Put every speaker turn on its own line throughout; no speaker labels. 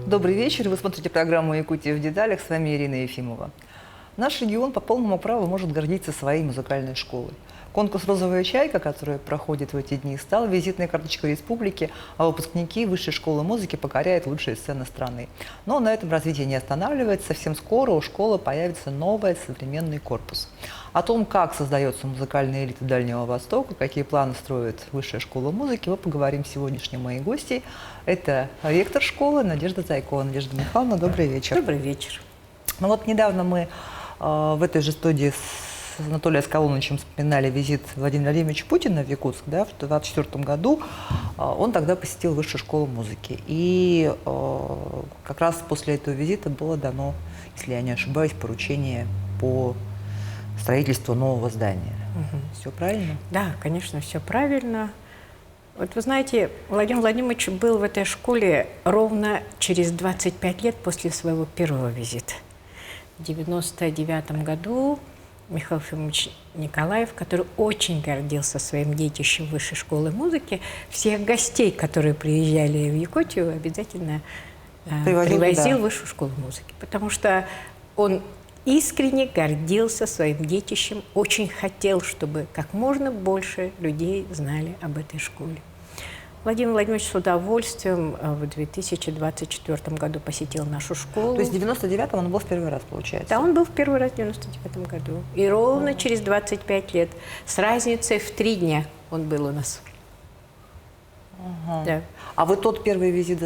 Добрый вечер. Вы смотрите программу «Якутия в деталях». С вами Ирина Ефимова. Наш регион по полному праву может гордиться своей музыкальной школой. Конкурс «Розовая чайка», который проходит в эти дни, стал визитной карточкой республики, а выпускники Высшей школы музыки покоряют лучшие сцены страны. Но на этом развитие не останавливается. Совсем скоро у школы появится новый современный корпус. О том, как создается музыкальная элита Дальнего Востока, какие планы строит Высшая школа музыки, мы поговорим с сегодняшней моей гостьей. Это ректор школы Надежда Зайкова. Надежда Михайловна, добрый вечер.
Добрый вечер.
Ну вот недавно мы в этой же студии с Анатолием Скалуновичем вспоминали визит Владимира Владимировича Путина в Якутск, да, в 1924 году. Он тогда посетил Высшую школу музыки. И как раз после этого визита было дано, если я не ошибаюсь, поручение по строительству нового здания. Все правильно?
Да, конечно, все правильно. Вот вы знаете, Владимир Владимирович был в этой школе ровно через 25 лет после своего первого визита. В 1999 году Михаил Ефимович Николаев, который очень гордился своим детищем Высшей школы музыки, всех гостей, которые приезжали в Якутию, обязательно привозил в Высшую школу музыки. Потому что он искренне гордился своим детищем, очень хотел, чтобы как можно больше людей знали об этой школе. Владимир Владимирович с удовольствием в 2024 году посетил нашу школу.
То есть в 99-м он был в первый раз, получается?
Да, он был в первый раз в 99 году. И ровно через 25 лет, с разницей в 3 дня он был у нас. Да.
А вы тот первый визит?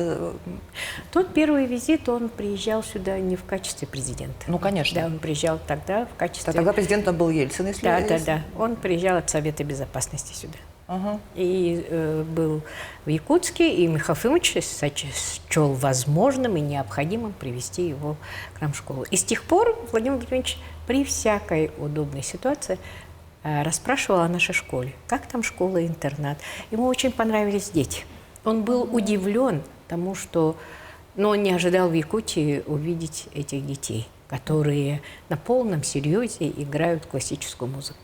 Тот первый визит, он приезжал сюда не в качестве президента.
Ну, конечно.
Да, он приезжал тогда в качестве...
Тогда президентом был Ельцин, если...
Да. Он приезжал от Совета безопасности сюда. И был в Якутске, и Михаил Ефимович счел возможным и необходимым привести его к нам в школу. И с тех пор Владимир Владимирович при всякой удобной ситуации расспрашивал о нашей школе. Как там школа-интернат? Ему очень понравились дети. Он был удивлен тому, что... Но он не ожидал в Якутии увидеть этих детей, которые на полном серьезе играют классическую музыку.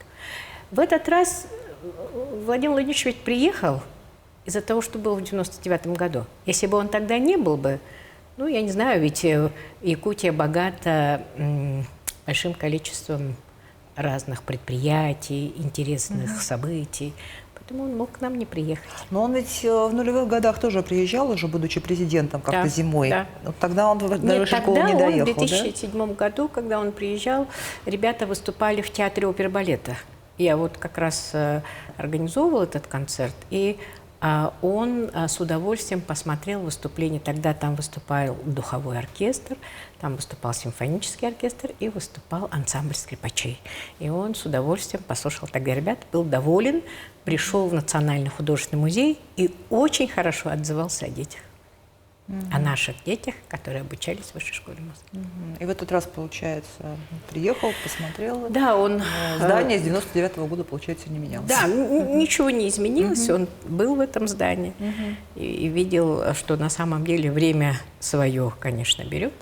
В этот раз Владимир Владимирович ведь приехал из-за того, что был в 99 году. Если бы он тогда не был бы, ну, я не знаю, ведь Якутия богата большим количеством разных предприятий, интересных событий, поэтому он мог к нам не приехать.
Но он ведь в нулевых годах тоже приезжал, уже будучи президентом, как-то зимой.
Да.
Вот тогда он до Высшей школы не доехал,
в 2007 году, когда он приезжал, ребята выступали в театре оперы и балета. Я вот как раз организовывала этот концерт, и он с удовольствием посмотрел выступление. Тогда там выступал духовой оркестр, там выступал симфонический оркестр и выступал ансамбль скрипачей. И он с удовольствием послушал тогда ребят, был доволен, пришел в Национальный художественный музей и очень хорошо отзывался о детях. О наших детях, которые обучались в Высшей школе музыки.
И в этот раз, получается, приехал, посмотрел.
Да, он...
Здание с 99-го года, получается, не менялось.
Да, ничего не изменилось. Он был в этом здании и видел, что на самом деле время свое, конечно, берет.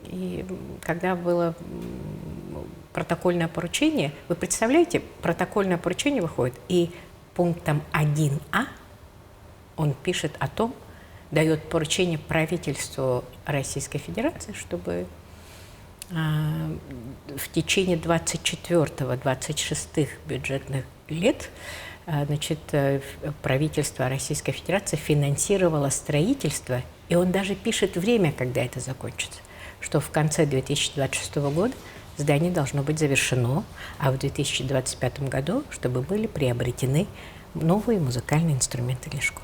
И когда было протокольное поручение, вы представляете, протокольное поручение выходит, и пунктом 1А он пишет о том, дает поручение правительству Российской Федерации, чтобы в течение 24-26 бюджетных лет правительство Российской Федерации финансировало строительство, и он даже пишет время, когда это закончится, что в конце 2026 года здание должно быть завершено, а в 2025 году, чтобы были приобретены новые музыкальные инструменты для школ.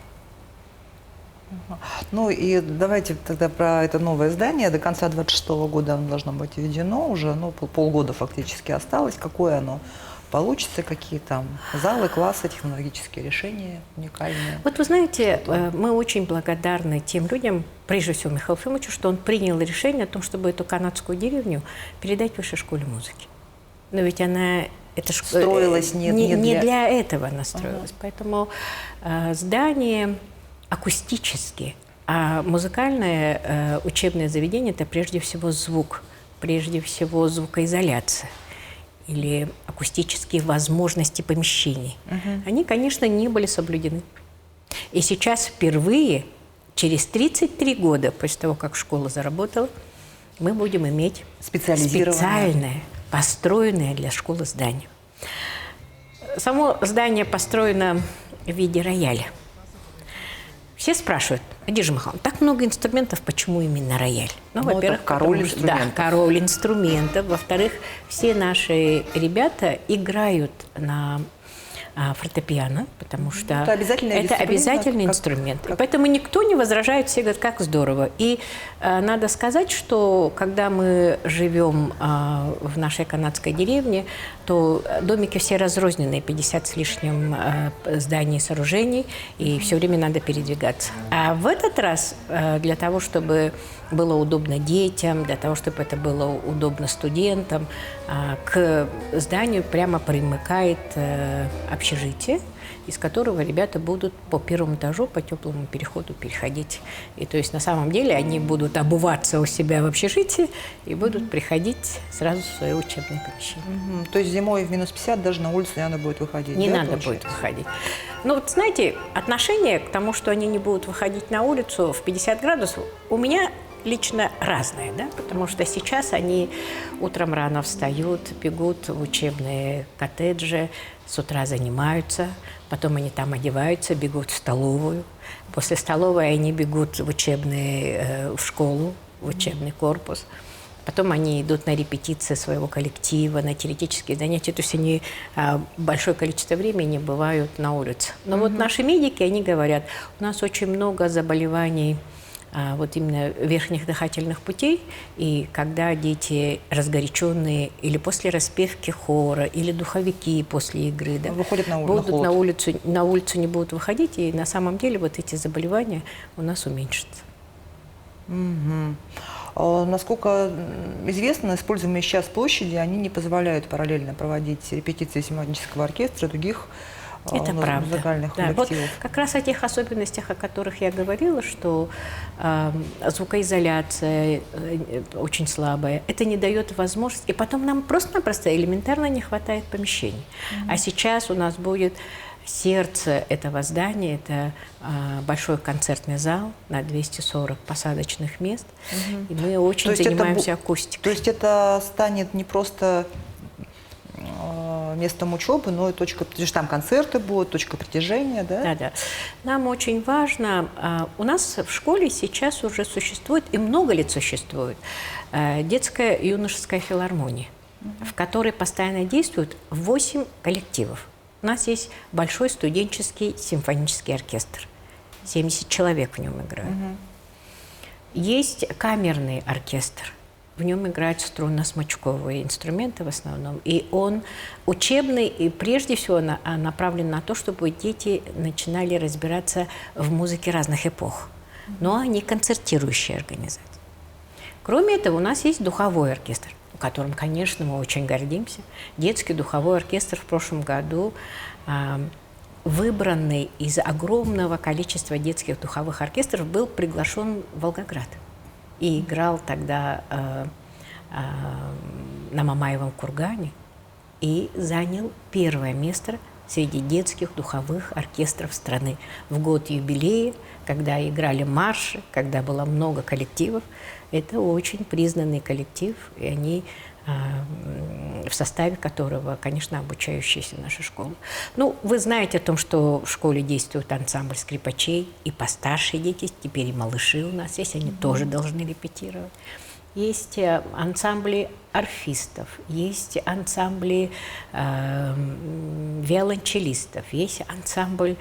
Ну и давайте тогда про это новое здание. До конца 2026 года оно должно быть введено уже, ну, полгода фактически осталось. Какое оно получится, какие там залы, классы, технологические решения уникальные?
Вот вы знаете, мы очень благодарны тем людям, прежде всего Михаилу Ефимовичу, что он принял решение о том, чтобы эту канадскую деревню передать Высшей школе музыки. Но ведь она... Это
строилась
не для этого она строилась. Поэтому здание... акустически, а музыкальное учебное заведение – это прежде всего звук, прежде всего звукоизоляция или акустические возможности помещений. Они, конечно, не были соблюдены. И сейчас впервые через 33 года после того, как школа заработала, мы будем иметь специальное, построенное для школы здание. Само здание построено в виде рояля. Все спрашивают, Надежда Михайловна, так много инструментов, почему именно рояль? Ну, во-первых,
король инструментов.
Да, король инструментов. Во-вторых, все наши ребята играют на фортепиано, потому что это обязательный инструмент. И поэтому никто не возражает, все говорят, как здорово. И надо сказать, что когда мы живем в нашей канадской деревне, то домики все разрозненные, 50 с лишним зданий и сооружений, и все время надо передвигаться. А в этот раз для того, чтобы было удобно детям, для того, чтобы это было удобно студентам, к зданию прямо примыкает общежитие, из которого ребята будут по первому этажу, по теплому переходу переходить. И то есть на самом деле они будут обуваться у себя в общежитии и будут приходить сразу в свое учебное помещение.
То есть зимой в минус 50 даже на улицу не надо будет выходить?
Не надо будет выходить. Ну вот знаете, отношение к тому, что они не будут выходить на улицу в 50 градусов, у меня лично разные, да, потому что сейчас они утром рано встают, бегут в учебные коттеджи, с утра занимаются, потом они там одеваются, бегут в столовую, после столовой они бегут в в школу, в учебный корпус, потом они идут на репетиции своего коллектива, на теоретические занятия, то есть они большое количество времени бывают на улице. Но вот наши медики, они говорят, у нас очень много заболеваний вот именно верхних дыхательных путей, и когда дети разгоряченные или после распевки хора, или духовики после игры, да,
выходят на
улицу не будут выходить, и на самом деле вот эти заболевания у нас уменьшатся.
Насколько известно, используемые сейчас площади, они не позволяют параллельно проводить репетиции симфонического оркестра и других
это правда.
Музыкальных
да,
коллективов.
Вот как раз о тех особенностях, о которых я говорила, что звукоизоляция очень слабая, это не дает возможности. И потом нам просто-напросто элементарно не хватает помещений. А сейчас у нас будет сердце этого здания, это большой концертный зал на 240 посадочных мест. И мы очень занимаемся акустикой.
То есть это станет не просто местом учебы, но и точка, потому что там концерты будут, точка притяжения, да?
Да, да. Нам очень важно, у нас в школе сейчас уже существует, и много лет существует, детская юношеская филармония, в которой постоянно действуют 8 коллективов. У нас есть большой студенческий симфонический оркестр, 70 человек в нем играют. Есть камерный оркестр. В нем играют струнно-смычковые инструменты в основном. И он учебный, и прежде всего направлен на то, чтобы дети начинали разбираться в музыке разных эпох. Но они концертирующие организации. Кроме этого, у нас есть духовой оркестр, которым, конечно, мы очень гордимся. Детский духовой оркестр в прошлом году выбранный из огромного количества детских духовых оркестров был приглашен в Волгоград. И играл тогда на Мамаевом кургане и занял первое место среди детских духовых оркестров страны. В год юбилея, когда играли марши, когда было много коллективов, это очень признанный коллектив, и они в составе которого, конечно, обучающиеся наша школа. Ну, вы знаете о том, что в школе действует ансамбль скрипачей, и постарше дети, теперь и малыши у нас есть, они тоже должны репетировать. Есть ансамбли арфистов, есть ансамбли виолончелистов, есть ансамбль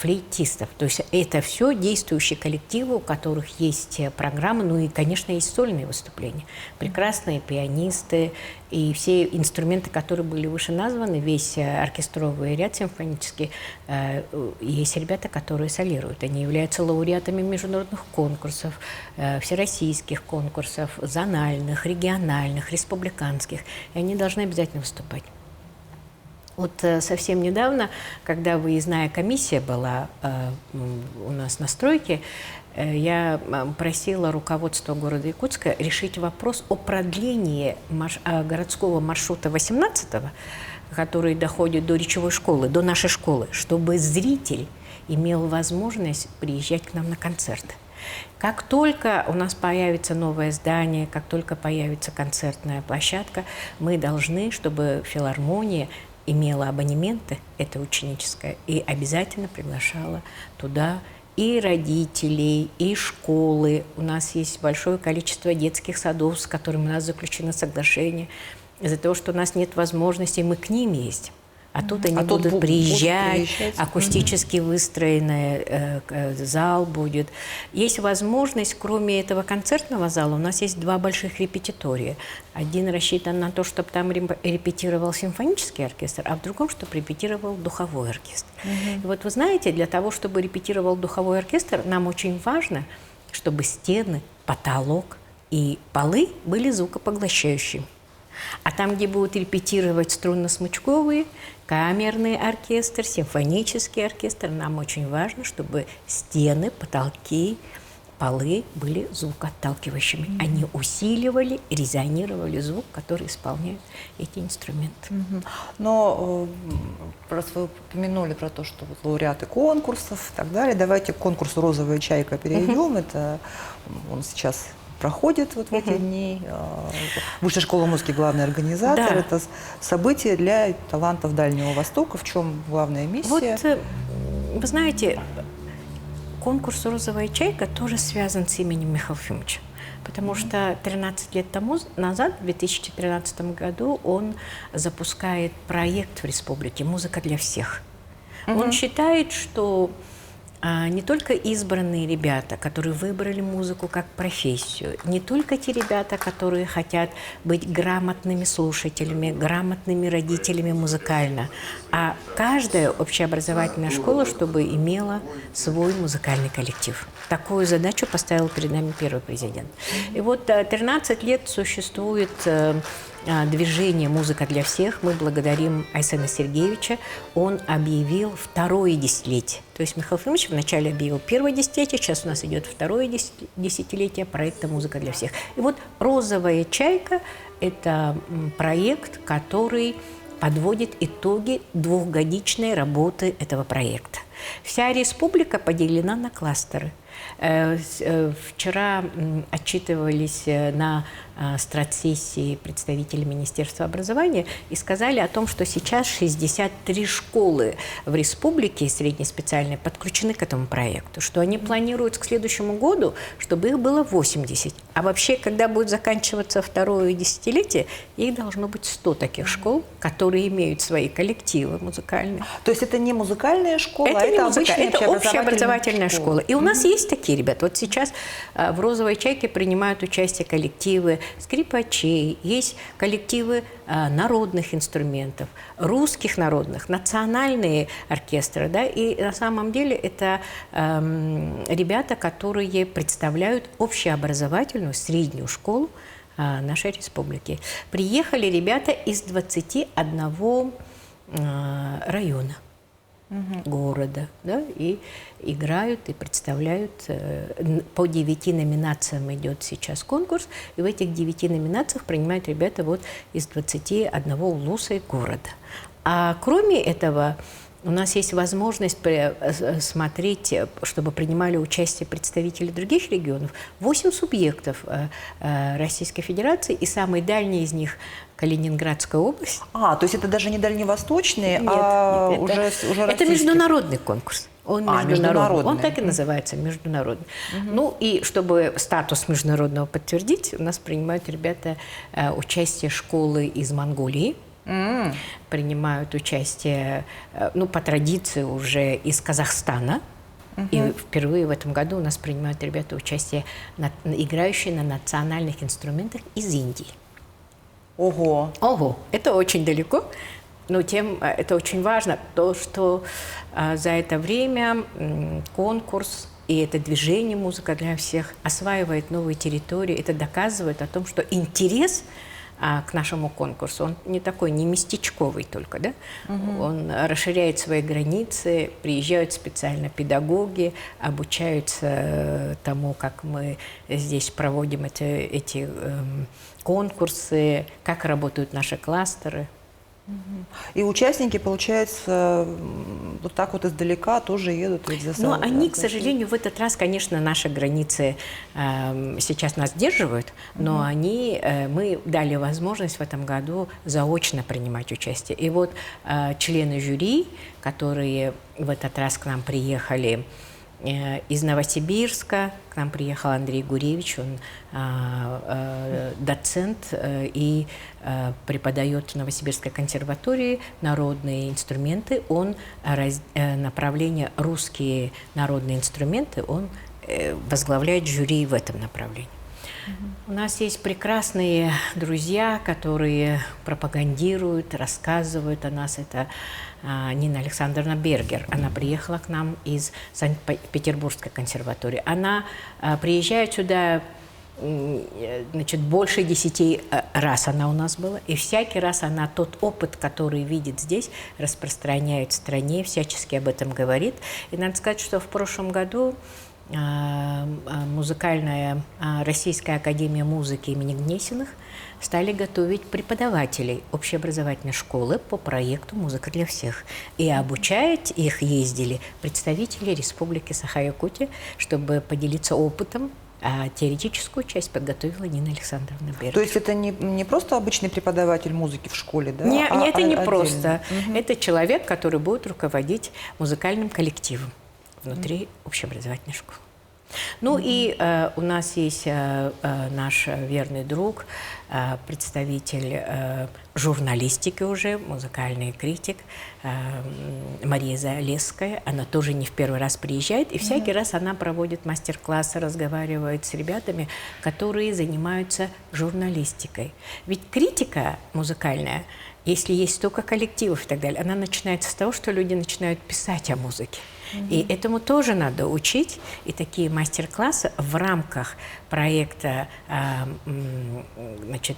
флейтистов. То есть это все действующие коллективы, у которых есть программы, ну и, конечно, есть сольные выступления. Прекрасные пианисты и все инструменты, которые были выше названы, весь оркестровый ряд симфонический, есть ребята, которые солируют. Они являются лауреатами международных конкурсов, всероссийских конкурсов, зональных, региональных, республиканских. И они должны обязательно выступать. Вот совсем недавно, когда выездная комиссия была у нас на стройке, я просила руководство города Якутска решить вопрос о продлении городского маршрута 18-го, который доходит до Речевой школы, до нашей школы, чтобы зритель имел возможность приезжать к нам на концерты. Как только у нас появится новое здание, как только появится концертная площадка, мы должны, чтобы филармония имела абонементы, это ученическое, и обязательно приглашала туда и родителей, и школы. У нас есть большое количество детских садов, с которыми у нас заключено соглашение. Из-за того, что у нас нет возможности, мы к ним ездим. А тут они будут приезжать, акустически выстроенный зал будет. Есть возможность, кроме этого концертного зала, у нас есть 2 больших репетитория. Один рассчитан на то, чтобы там репетировал симфонический оркестр, а в другом, чтобы репетировал духовой оркестр. И вот вы знаете, для того, чтобы репетировал духовой оркестр, нам очень важно, чтобы стены, потолок и полы были звукопоглощающими. А там, где будут репетировать струнно-смычковые, камерный оркестр, симфонический оркестр, нам очень важно, чтобы стены, потолки, полы были звукоотталкивающими. Они усиливали, резонировали звук, который исполняют эти инструменты.
Но раз вы упомянули про то, что вот лауреаты конкурсов и так далее, давайте к конкурсу «Розовая чайка» перейдем. Это он сейчас проходит вот в эти дни. Высшая школа музыки главный организатор.
Да.
Это событие для талантов Дальнего Востока. В чем главная миссия?
Вот, вы знаете, конкурс «Розовая чайка» тоже связан с именем Михаила Ефимовича. Потому что 13 лет тому назад, в 2013 году, он запускает проект в республике «Музыка для всех». Он считает, что не только избранные ребята, которые выбрали музыку как профессию, не только те ребята, которые хотят быть грамотными слушателями, грамотными родителями музыкально, а каждая общеобразовательная школа, чтобы имела свой музыкальный коллектив. Такую задачу поставил перед нами первый президент. И вот 13 лет существует движение «Музыка для всех». Мы благодарим Айсена Сергеевича. Он объявил 2-е десятилетие. То есть Михаил Ефимович вначале объявил 1-е десятилетие, сейчас у нас идет 2-е десятилетие проекта «Музыка для всех». И вот «Розовая чайка» – это проект, который подводит итоги 2-годичной работы этого проекта. Вся республика поделена на кластеры. Вчера отчитывались на стратсессии представители Министерства образования и сказали о том, что сейчас 63 школы в республике среднеспециальные подключены к этому проекту, что они планируют к следующему году, чтобы их было 80. А вообще, когда будет заканчиваться 2-е десятилетие, их должно быть 100 таких школ, которые имеют свои коллективы музыкальные.
То есть это не музыкальная школа,
это
обычная
общеобразовательная школа. И у нас есть такие ребята. Вот сейчас в «Розовой чайке» принимают участие коллективы скрипачей, есть коллективы народных инструментов, русских народных, национальные оркестры. Да? И на самом деле это ребята, которые представляют общеобразовательную среднюю школу нашей республики. Приехали ребята из 21 района города, да, и играют, и представляют. По 9 номинациям идет сейчас конкурс, и в этих 9 номинациях принимают ребята вот из 21 улуса и города. А кроме этого, у нас есть возможность смотреть, чтобы принимали участие представители других регионов, 8 субъектов Российской Федерации, и самый дальний из них – Калининградская область.
То есть это даже не дальневосточный,
нет,
уже
это
российский.
международный конкурс. Он международный. Он так и
Мгм.
называется, международный. Ну и чтобы статус международного подтвердить, у нас принимают ребята участие школы из Монголии, принимают участие, ну, по традиции уже из Казахстана. И впервые в этом году у нас принимают ребята участие, играющие на национальных инструментах из Индии.
Ого!
Ого! Это очень далеко, но тем это очень важно, то, что за это время конкурс и это движение «Музыка для всех» осваивает новые территории. Это доказывает о том, что интерес к нашему конкурсу, он не такой, не местечковый только, да? Он расширяет свои границы, приезжают специально педагоги, обучаются тому, как мы здесь проводим эти конкурсы, как работают наши кластеры.
И участники, получается, вот так вот издалека тоже едут ведь за
Но
собой.
они, к сожалению, в этот раз, конечно, наши границы сейчас нас сдерживают, но мы дали возможность в этом году заочно принимать участие. И вот члены жюри, которые в этот раз к нам приехали из Новосибирска, к нам приехал Андрей Гуревич, он доцент и преподает в Новосибирской консерватории народные инструменты. Он направление русские народные инструменты, он возглавляет жюри в этом направлении. У нас есть прекрасные друзья, которые пропагандируют, рассказывают о нас. Это Нина Александровна Бергер. Она приехала к нам из Санкт-Петербургской консерватории. Она приезжает сюда, значит, больше 10 раз она у нас была. И всякий раз она тот опыт, который видит здесь, распространяет в стране, всячески об этом говорит. И надо сказать, что в прошлом году музыкальная Российская академия музыки имени Гнесиных стали готовить преподавателей общеобразовательной школы по проекту «Музыка для всех». И обучать их ездили представители Республики Саха-Якутия, чтобы поделиться опытом. А теоретическую часть подготовила Нина Александровна Бергер.
То есть это не просто обычный преподаватель музыки в школе, да?
Нет, это не
отдельно.
просто. Это человек, который будет руководить музыкальным коллективом внутри общеобразовательной школы. Ну и у нас есть наш верный друг, представитель журналистики уже, музыкальный критик Мария Залесская. Она тоже не в первый раз приезжает, и всякий раз она проводит мастер-классы, разговаривает с ребятами, которые занимаются журналистикой. Ведь критика музыкальная, если есть столько коллективов и так далее, она начинается с того, что люди начинают писать о музыке. И этому тоже надо учить. И такие мастер-классы в рамках проекта значит,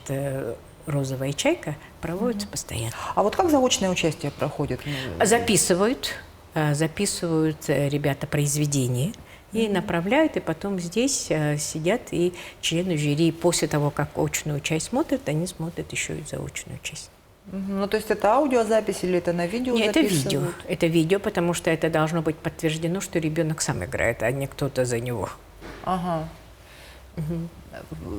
«Розовая чайка» проводятся постоянно.
А вот как заочное участие проходит?
Записывают ребята произведения и направляют, и потом здесь сидят и члены жюри. После того, как очную часть смотрят, они смотрят еще и заочную часть.
Ну, то есть это аудиозапись или это на видео
Нет, это
записывают?
видео. Это видео, потому что это должно быть подтверждено, что ребенок сам играет, а не кто-то за него.
Ага.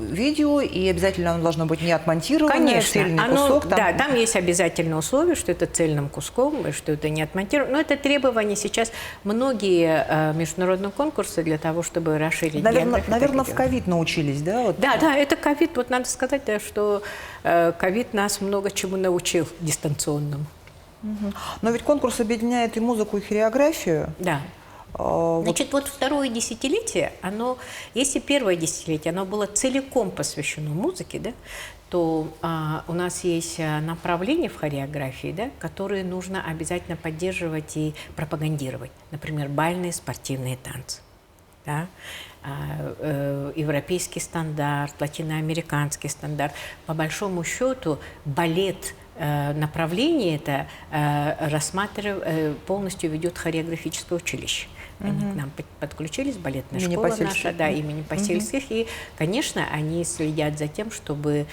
Видео, и обязательно оно должно быть не отмонтированное,
Конечно,
цельный
оно,
кусок. Там...
да, там есть обязательное условие, что это цельным куском, что это не отмонтировано. Но это требование сейчас многие международные конкурсы для того, чтобы расширить географию.
Наверное, в ковид научились, да? Вот.
Да, это ковид. Вот надо сказать, да, что ковид нас много чему научил дистанционному.
Но ведь конкурс объединяет и музыку, и хореографию.
Да. Значит, вот второе десятилетие, если первое десятилетие, оно было целиком посвящено музыке, да, то у нас есть направления в хореографии, да, которые нужно обязательно поддерживать и пропагандировать. Например, бальные спортивные танцы. Да? Европейский стандарт, латиноамериканский стандарт. По большому счету балет направление это полностью ведет хореографическое училище. Они к нам подключились, балетная школа наша, да, имени Посельских. И, конечно, они следят за тем, чтобы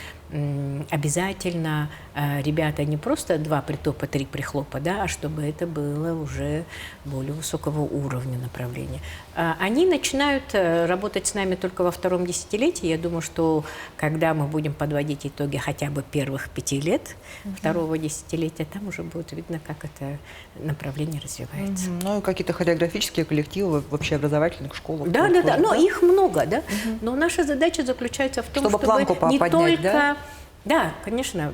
обязательно ребята не просто 2 притопа, 3 прихлопа, да, а чтобы это было уже более высокого уровня направления. Они начинают работать с нами только во втором десятилетии. Я думаю, что когда мы будем подводить итоги хотя бы первых 5 лет второго десятилетия, там уже будет видно, как это направление развивается.
Ну и какие-то хореографические коллективы в общеобразовательных школах.
Да, но их много, да. Но наша задача заключается в том, чтобы не
поднять,
только...
Да?
Да, конечно,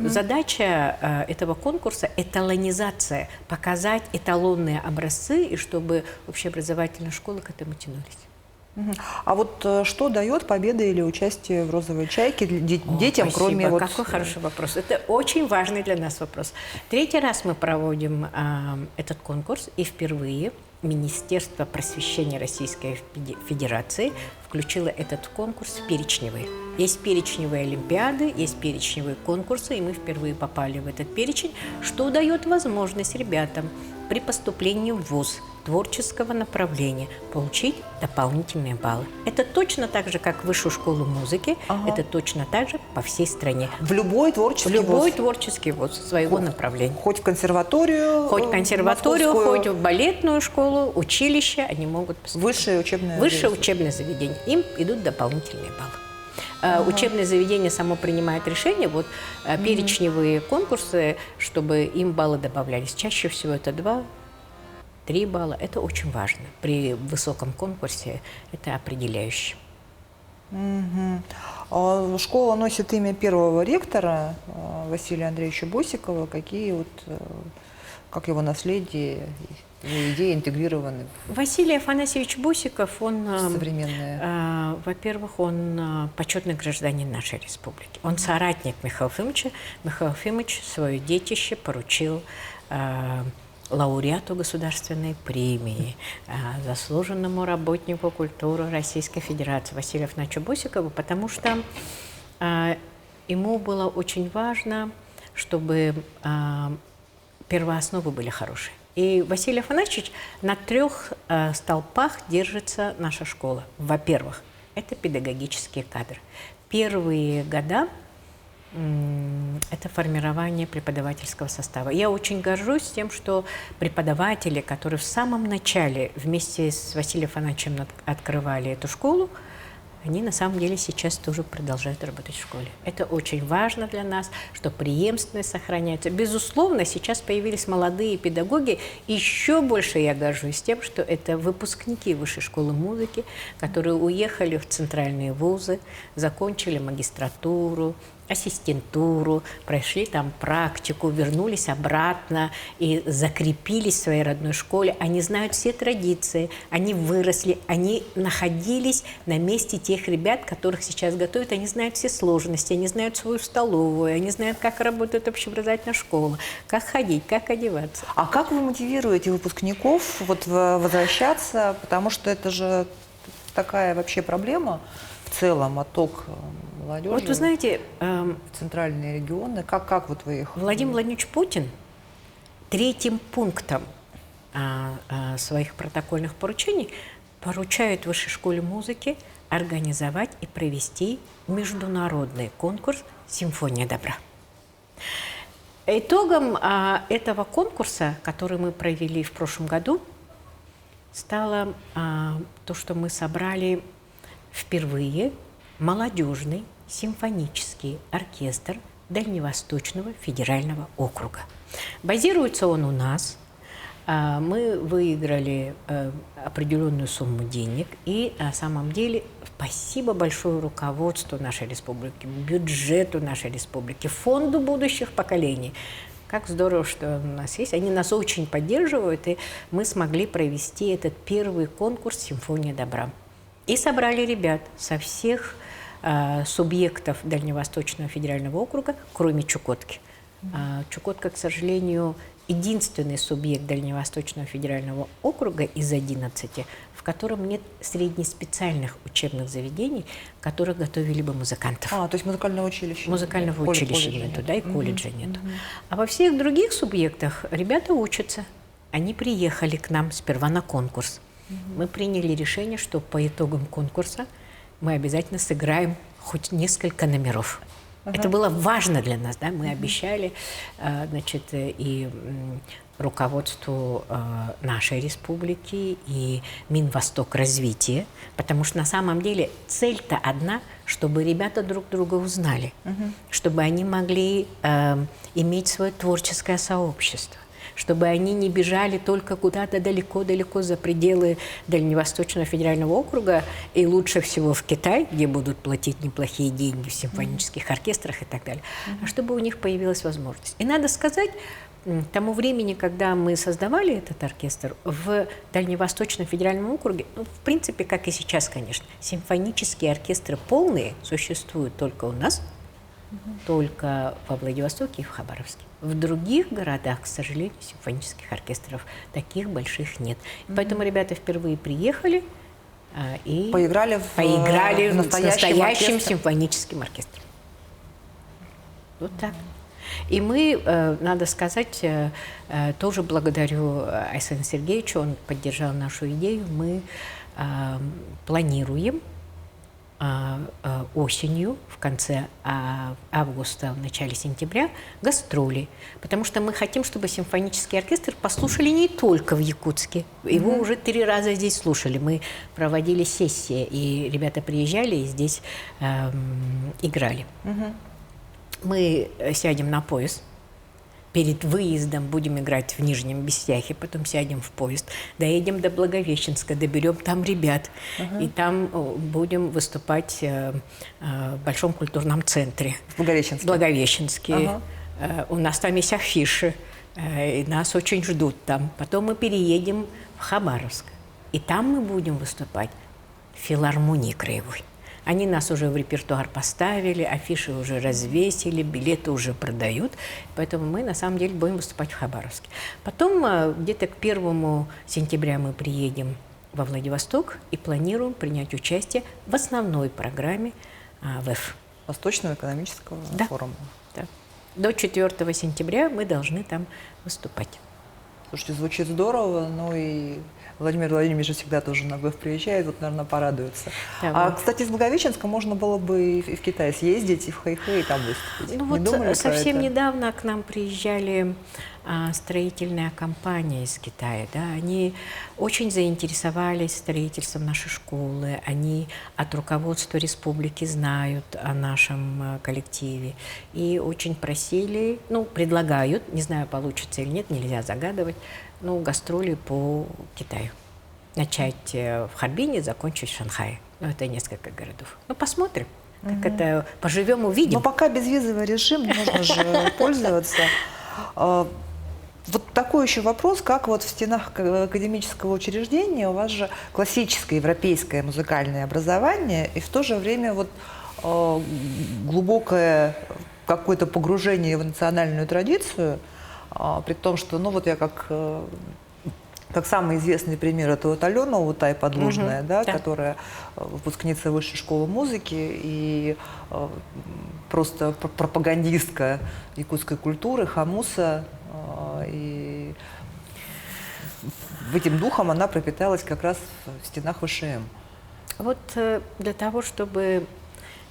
задача этого конкурса – эталонизация, показать эталонные образцы, и чтобы общеобразовательные школы к этому тянулись.
А вот что дает победа или участие в «Розовой чайке» детям,
спасибо.
кроме…
Какой хороший вопрос. Это очень важный для нас вопрос. 3-й раз мы проводим этот конкурс, и впервые Министерство просвещения Российской Федерации включило этот конкурс в перечневые. Есть перечневые олимпиады, есть перечневые конкурсы, и мы впервые попали в этот перечень, что дает возможность ребятам при поступлении в ВУЗ творческого направления получить дополнительные баллы. Это точно так же, как в высшую школу музыки, это точно так же по всей стране.
В любой творческий вуз?
В любой творческий вуз своего направления.
Хоть в консерваторию?
Хоть в консерваторию, хоть в балетную школу, училище, они могут поступить.
Высшее учебное
заведение. Им идут дополнительные баллы. Учебное заведение само принимает решение, вот перечневые конкурсы, чтобы им баллы добавлялись. Чаще всего это 2-3 балла. Это очень важно. При высоком конкурсе это определяющее.
Школа носит имя первого ректора Василия Андреевича Босикова. Как его наследие, его идеи интегрированы
Василий Афанасьевич Босиков, он,
современные?
во-первых, он почетный гражданин нашей республики. Он соратник Михаила Ефимовича. Михаил Ефимович свое детище поручил лауреату государственной премии, заслуженному работнику культуры Российской Федерации Василию Афанасьевичу Босикову, потому что ему было очень важно, чтобы первоосновы были хорошие. И Василий Афанасьевич на 3 столпах держится наша школа. Во-первых, это педагогические кадры. Первые года это формирование преподавательского состава. Я очень горжусь тем, что преподаватели, которые в самом начале вместе с Василием Афанасьевичем открывали эту школу, они на самом деле сейчас тоже продолжают работать в школе. Это очень важно для нас, что преемственность сохраняется. Безусловно, сейчас появились молодые педагоги. Еще больше я горжусь тем, что это выпускники Высшей школы музыки, которые уехали в центральные вузы, закончили магистратуру, ассистентуру, прошли там практику, вернулись обратно и закрепились в своей родной школе. Они знают все традиции, они выросли, они находились на месте тех ребят, которых сейчас готовят, они знают все сложности, они знают свою столовую, они знают, как работает общеобразовательная школа, как ходить, как одеваться.
А как вы мотивируете выпускников возвращаться? Потому что это же такая вообще проблема в целом, отток молодежи.
Вот вы знаете,
в центральные регионы. Как вы их...
Владимир Владимирович Путин 3-м пунктом своих протокольных поручений поручает Высшей школе музыки организовать и провести международный конкурс «Симфония добра». Итогом этого конкурса, который мы провели в прошлом году, стало то, что мы собрали впервые молодежный симфонический оркестр Дальневосточного федерального округа. Базируется он у нас. Мы выиграли определенную сумму денег. И на самом деле спасибо большое руководству нашей республики, бюджету нашей республики, фонду будущих поколений. Как здорово, что у нас есть. Они нас очень поддерживают, и мы смогли провести этот первый конкурс «Симфония добра». И собрали ребят со всех субъектов Дальневосточного федерального округа, кроме Чукотки. Чукотка, к сожалению, единственный субъект Дальневосточного федерального округа из 11, в котором нет среднеспециальных учебных заведений, которые готовили бы музыкантов.
То есть музыкального училища?
Музыкального училища нету, да, и колледжа нету. А во всех других субъектах ребята учатся. Они приехали к нам сперва на конкурс. Мы приняли решение, что по итогам конкурса мы обязательно сыграем хоть несколько номеров. Это было важно для нас, да? Мы обещали, и руководству нашей республики, и Минвосток развития, потому что на самом деле цель-то одна, чтобы ребята друг друга узнали, чтобы они могли иметь свое творческое сообщество, чтобы они не бежали только куда-то далеко-далеко за пределы Дальневосточного федерального округа, и лучше всего в Китай, где будут платить неплохие деньги в симфонических оркестрах и так далее, а чтобы у них появилась возможность. И надо сказать, к тому времени, когда мы создавали этот оркестр, в Дальневосточном федеральном округе, в принципе, как и сейчас, конечно, симфонические оркестры полные существуют только у нас, только во Владивостоке и в Хабаровске. В других городах, к сожалению, симфонических оркестров таких больших нет. Поэтому ребята впервые приехали и поиграли с настоящим симфоническим оркестром. Вот так. И мы, надо сказать, тоже благодарю Айсену Сергеевичу, он поддержал нашу идею. Мы планируем осенью, в конце августа, в начале сентября, гастроли. Потому что мы хотим, чтобы симфонический оркестр послушали не только в Якутске. Его уже 3 раза здесь слушали. Мы проводили сессии, и ребята приезжали и здесь играли. Мы сядем на поезд. Перед выездом будем играть в Нижнем Бестяхе, потом сядем в поезд, доедем до Благовещенска, доберем там ребят, и там будем выступать в Большом культурном центре.
В Благовещенске?
Благовещенске. У нас там есть афиши, и нас очень ждут там. Потом мы переедем в Хабаровск, и там мы будем выступать в филармонии краевой. Они нас уже в репертуар поставили, афиши уже развесили, билеты уже продают. Поэтому мы, на самом деле, будем выступать в Хабаровске. Потом где-то к 1 сентября мы приедем во Владивосток и планируем принять участие в основной программе ВЭФ.
Восточного экономического форума.
Да. До 4 сентября мы должны там выступать.
Слушайте, звучит здорово, ну и Владимир Владимирович же всегда тоже на ВЭФ приезжает, вот, наверное, порадуется. Да, кстати, из Благовещенска можно было бы и в Китай съездить, и в Хэйхэй, и там выступить.
Ну вот совсем недавно к нам приезжали строительная компания из Китая. Да? Они очень заинтересовались строительством нашей школы. Они от руководства республики знают о нашем коллективе. И очень просили, ну, предлагают, не знаю, получится или нет, нельзя загадывать, ну, гастроли по Китаю. Начать в Харбине, закончить в Шанхае. Ну, это несколько городов. Ну, посмотрим. Как это, поживем, увидим.
Но пока безвизовый режим, можно же пользоваться. Вот такой еще вопрос, как вот в стенах академического учреждения у вас же классическое европейское музыкальное образование, и в то же время вот глубокое какое-то погружение в национальную традицию, при том, что, ну вот я как самый известный пример, это вот Алена Утай Подлужная, да, которая выпускница Высшей школы музыки и просто пропагандистка якутской культуры, хамуса. И этим духом она пропиталась как раз в стенах ВШМ.
Вот для того, чтобы,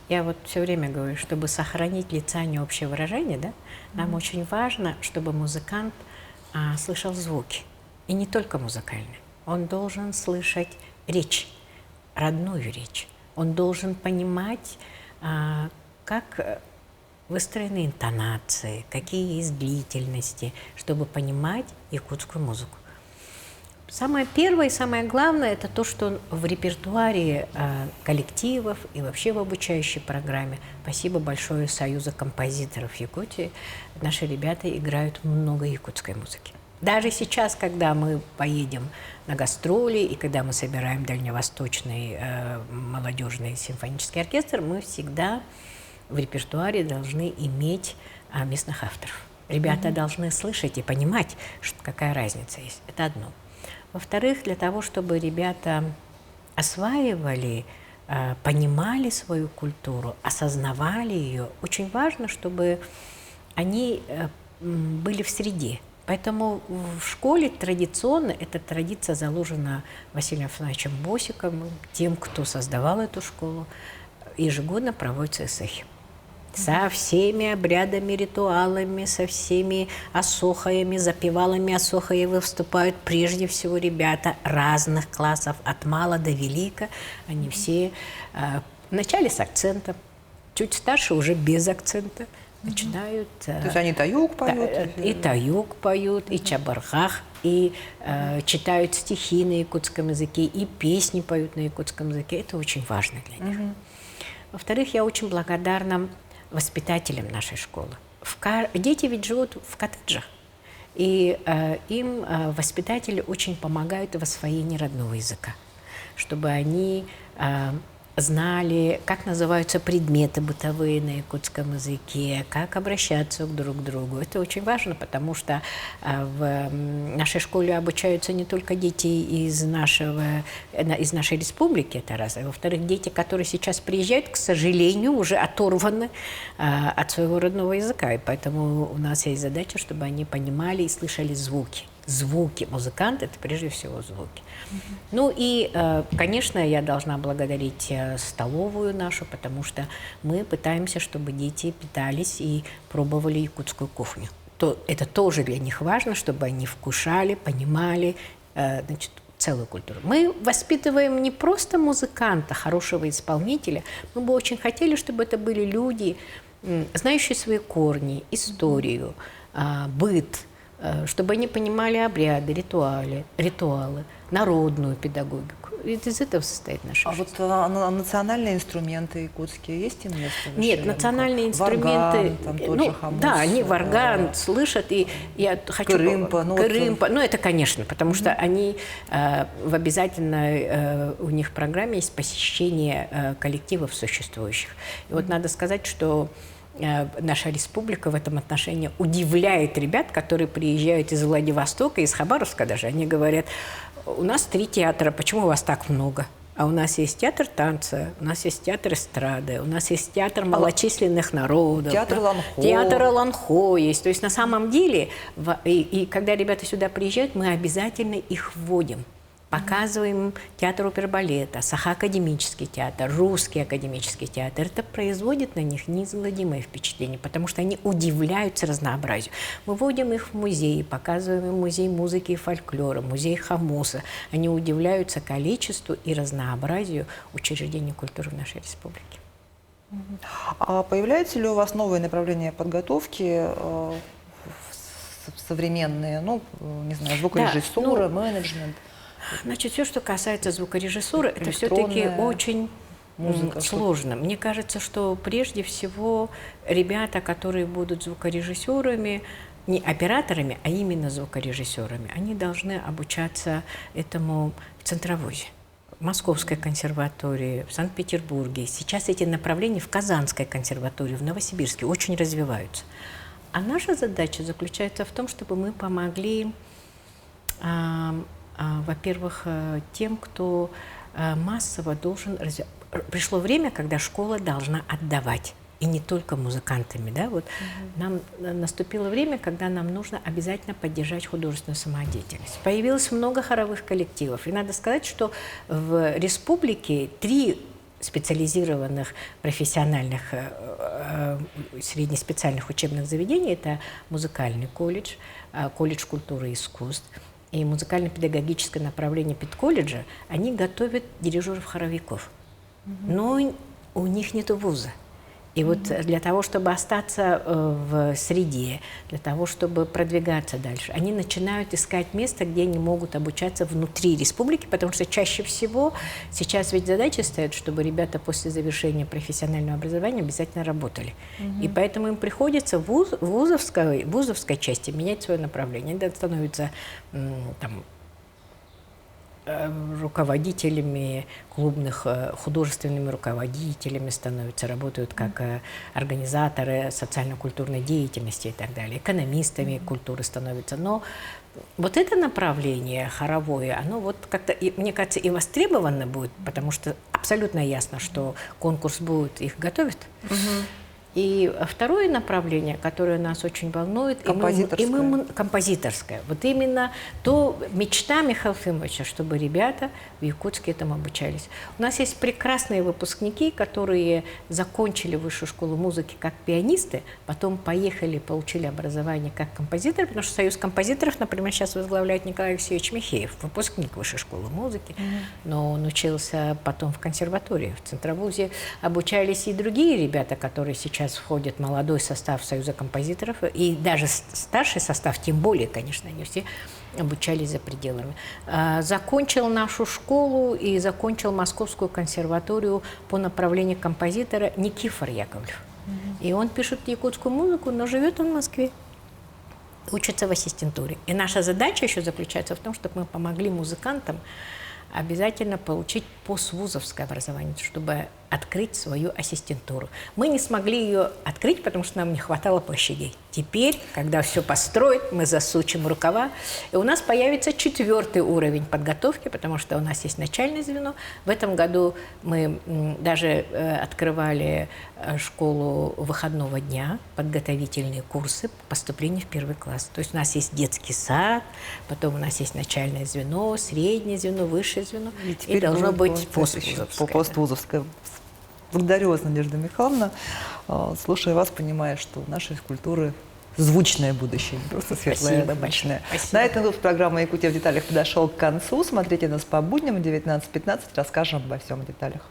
я вот все время говорю, чтобы сохранить лицание общее выражение, да, нам очень важно, чтобы музыкант слышал звуки. И не только музыкальные. Он должен слышать речь, родную речь. Он должен понимать, как выстроены интонации, какие есть длительности, чтобы понимать якутскую музыку. Самое первое и самое главное – это то, что в репертуаре коллективов и вообще в обучающей программе, спасибо большое Союзу композиторов Якутии, наши ребята играют много якутской музыки. Даже сейчас, когда мы поедем на гастроли и когда мы собираем дальневосточный молодежный симфонический оркестр, мы всегда в репертуаре должны иметь местных авторов. Ребята должны слышать и понимать, какая разница есть. Это одно. Во-вторых, для того, чтобы ребята осваивали, понимали свою культуру, осознавали ее, очень важно, чтобы они были в среде. Поэтому в школе традиционно, эта традиция заложена Василием Афанасьевичем Босиковым, тем, кто создавал эту школу, ежегодно проводятся эсэхи. Со всеми обрядами, ритуалами, со всеми осохаями, запевалами осохаи выступают прежде всего ребята разных классов, от мала до велика. Они все вначале с акцентом, чуть старше уже без акцента. Начинают...
То есть они таюк поют?
И таюк поют, и чабархах, и читают стихи на якутском языке, и песни поют на якутском языке. Это очень важно для них. Во-вторых, я очень благодарна воспитателям нашей школы. Дети ведь живут в коттеджах, и им воспитатели очень помогают в освоении родного языка, чтобы они знали, как называются предметы бытовые на якутском языке, как обращаться друг к другу. Это очень важно, потому что в нашей школе обучаются не только дети из нашей республики, это раз, а во-вторых, дети, которые сейчас приезжают, к сожалению, уже оторваны от своего родного языка, и поэтому у нас есть задача, чтобы они понимали и слышали звуки. Звуки. Музыкант – это прежде всего звуки. Ну и, конечно, я должна благодарить столовую нашу, потому что мы пытаемся, чтобы дети питались и пробовали якутскую кухню. Это тоже для них важно, чтобы они вкушали, понимали, значит, целую культуру. Мы воспитываем не просто музыканта, хорошего исполнителя, мы бы очень хотели, чтобы это были люди, знающие свои корни, историю, быт, чтобы они понимали обряды, ритуалы, народную педагогику. Ведь из этого состоит наша жизнь.
Вот национальные инструменты якутские есть им место?
Нет, национальные инструменты...
Варган, там тот же хамус,
да, они варган слышат, и я хочу...
Кырымпа.
Ну, это, конечно, потому что они в обязательно у них в программе есть посещение коллективов существующих. И вот надо сказать, что наша республика в этом отношении удивляет ребят, которые приезжают из Владивостока, из Хабаровска даже. Они говорят, у нас 3 театра, почему у вас так много? А у нас есть театр танца, у нас есть театр эстрады, у нас есть театр малочисленных народов.
Театр Ланхо.
Театр Ланхо есть. То есть на самом деле, и когда ребята сюда приезжают, мы обязательно их вводим. Показываем театр опербалета, Саха-академический театр, Русский академический театр. Это производит на них неизгладимое впечатление, потому что они удивляются разнообразию. Мы вводим их в музеи, показываем им музей музыки и фольклора, музей хамуса. Они удивляются количеству и разнообразию учреждений культуры в нашей республике.
А появляются ли у вас новые направления подготовки, современные, ну, не знаю, звукорежиссура, менеджмент?
Значит, все, что касается звукорежиссуры, это все-таки очень сложно. Мне кажется, что прежде всего ребята, которые будут звукорежиссерами, не операторами, а именно звукорежиссерами, они должны обучаться этому в Центровозе, в Московской консерватории, в Санкт-Петербурге. Сейчас эти направления в Казанской консерватории, в Новосибирске очень развиваются. А наша задача заключается в том, чтобы мы помогли во-первых, тем, кто массово должен... Пришло время, когда школа должна отдавать, и не только музыкантами. Да? Вот нам наступило время, когда нам нужно обязательно поддержать художественную самодеятельность. Появилось много хоровых коллективов. И надо сказать, что в республике 3 специализированных профессиональных среднеспециальных учебных заведений. Это музыкальный колледж, колледж культуры и искусств, и музыкально-педагогическое направление педколледжа, они готовят дирижеров-хоровиков. Но у них нет вуза. И вот для того, чтобы остаться в среде, для того, чтобы продвигаться дальше, они начинают искать место, где они могут обучаться внутри республики, потому что чаще всего сейчас ведь задача стоит, чтобы ребята после завершения профессионального образования обязательно работали. И поэтому им приходится в вузовской части менять свое направление. Они становятся там, руководителями клубных, художественными руководителями становятся, работают как организаторы социально-культурной деятельности и так далее, экономистами культуры становятся. Но вот это направление хоровое, оно вот как-то, мне кажется, и востребовано будет, потому что абсолютно ясно, что конкурс будет, их готовят. И второе направление, которое нас очень волнует, композиторское. Вот именно то мечта Михаила Ефимовича, чтобы ребята в Якутске этому обучались. У нас есть прекрасные выпускники, которые закончили высшую школу музыки как пианисты, потом поехали, получили образование как композиторы, потому что Союз композиторов, например, сейчас возглавляет Николай Алексеевич Михеев, выпускник высшей школы музыки, но он учился потом в консерватории, в Центровузе. Обучались и другие ребята, которые сейчас входит молодой состав Союза композиторов, и даже старший состав, тем более, конечно, они все обучались за пределами. Закончил нашу школу и закончил Московскую консерваторию по направлению композитора Никифор Яковлев. И он пишет якутскую музыку, но живет он в Москве, учится в ассистентуре. И наша задача еще заключается в том, чтобы мы помогли музыкантам обязательно получить поствузовское образование, чтобы открыть свою ассистентуру. Мы не смогли ее открыть, потому что нам не хватало площадей. Теперь, когда все построят, мы засучим рукава, и у нас появится 4-й уровень подготовки, потому что у нас есть начальное звено. В этом году мы даже открывали школу выходного дня, подготовительные курсы по поступлению в 1 класс. То есть у нас есть детский сад, потом у нас есть начальное звено, среднее звено, высшее звено, и должно быть поствузовское.
Поствузовское. Благодарю вас, Надежда Михайловна. Слушая вас, понимаю, что у нашей культуры звучное будущее, не просто светлое, а обычное. На этом выпуск программы «Якутия в деталях» подошел к концу. Смотрите нас по будням в 19:15, расскажем обо всем в деталях.